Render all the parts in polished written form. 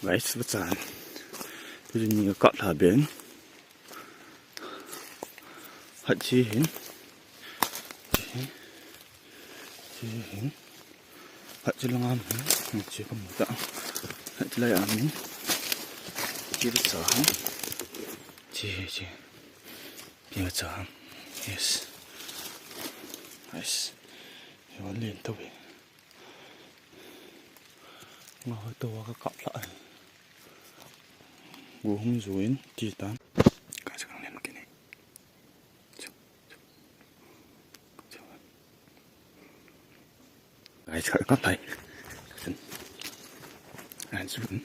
Guys, Vacha. Tôi nhìn cọt ở bên. Hạt chi hình. Hạt chi long am. Chỉ có một tạo. Hạt chi lại am. Chỉ Vacha. Chỉ. Vacha. Yes. Nice. Nó liền thôi. Ngồi tôi có cọp lại. Gua không rủi chỉ tán. Cả sẽ lên một cái này. Cái sẽ có thầy. Anh xuống.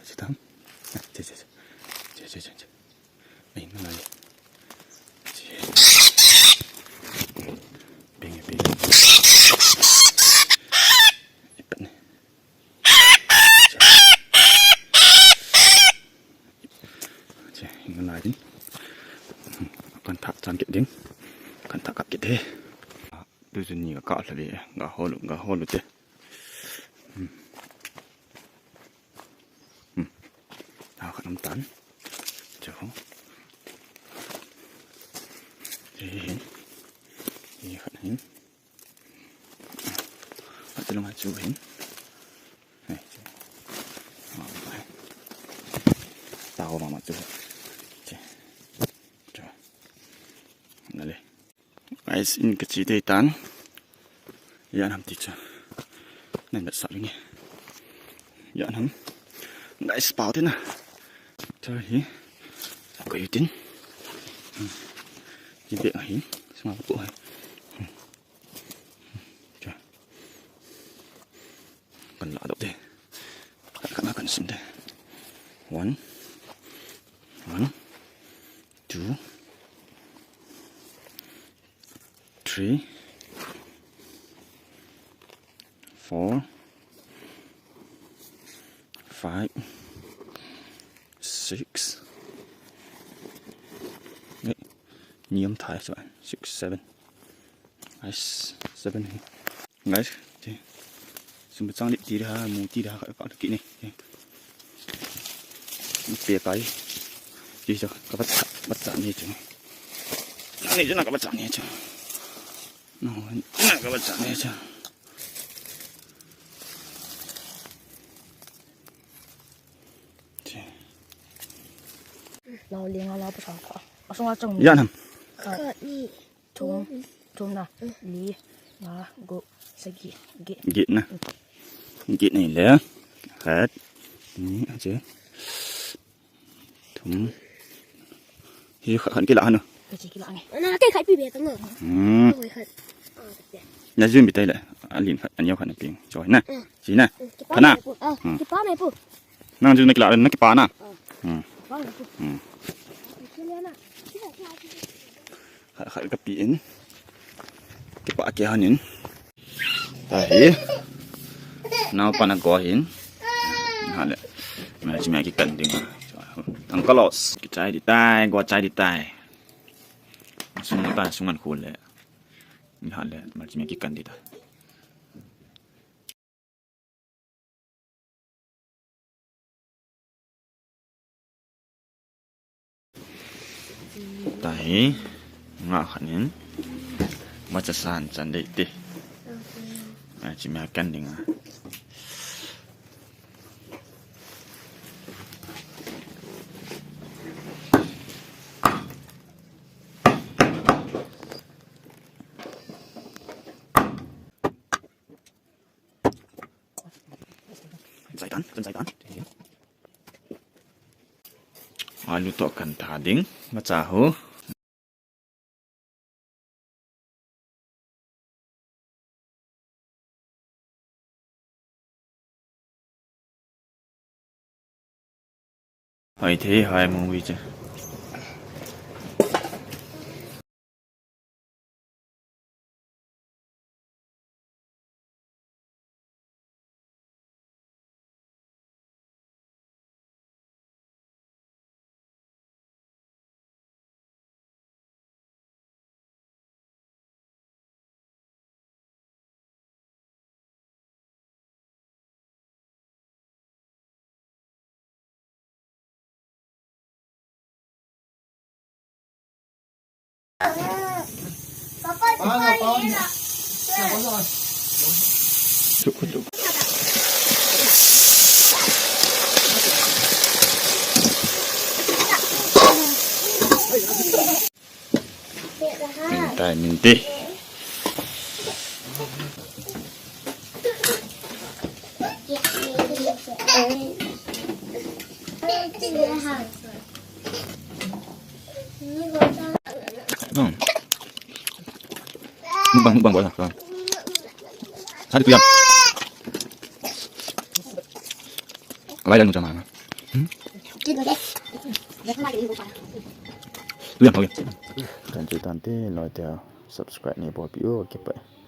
Chỉ tán. Chết. Mình nó này. Còn thạc chăn kiện tiếng, còn thạc cặp kiện thế. Tôi dừng nhìn cả là để gà hô luôn thế. Nào khăn tán, cháu. Thế khăn hình, khăn tôi làm hai chú hình. Này, tao mà chú. Guys, in kecil deh tan, ya nanti cah, nanti besar ini, ya nam, guys, bau thế nào, trời hi, có yêu tín, chỉ việc hi, xem nào bộ hay, trời, cần lạ đâu thế, các cần xin đây, one, 2, 3, 4, 5, 6. Đấy, nhiễm thải các bạn. 6, 7. Nice, 7. Guys, thì chúng ta đi ra mù tí ra các kỹ này. Bia cái gì cho các bắt chạm như thế này. Này chứ nào các bắt chạm như thế. Nó các bạn chạm nghe chưa? Lao liền lao bắt đầu ở xong trong dạ nè. Trống nè, lý, ngã, gỗ, sợi Gịt nè, gịt này lẽ, hết, ní chứ, thùng, thì khẩn cái lạ nữa. Cái lạ này, cái khai bị bể nữa. Nhà dương bị tay lại, anh liền anh nhau khẩn được tiền, rồi nè, chỉ nè, khẩn à, cái pá này phụ, năng dương này lạ nó cái pá nè, khẩn cái biển, cái pá kia hơn đấy, nào pan agora hin, hả mà chỉ mấy cái cần đi mà, thằng có lọt, cái trái đi tai, qua trái đi tai, sung ta sung ăn khôn lệ. Hả lệ mà chỉ mấy cái cần đi thôi. Đấy, ngã hẳn màจะsàn chân đấy đi, mà chỉ mấy cần đi ngã. Giải tán. Alu to kan thading macha ho. Hai thế hai mong vi chứ. cukup. Minta. Mukbang boleh lah. Hari tu yang. Bayar macam mana? Tu yang okay. Kan cerita nanti lo dia subscribe ni buat video okay pak.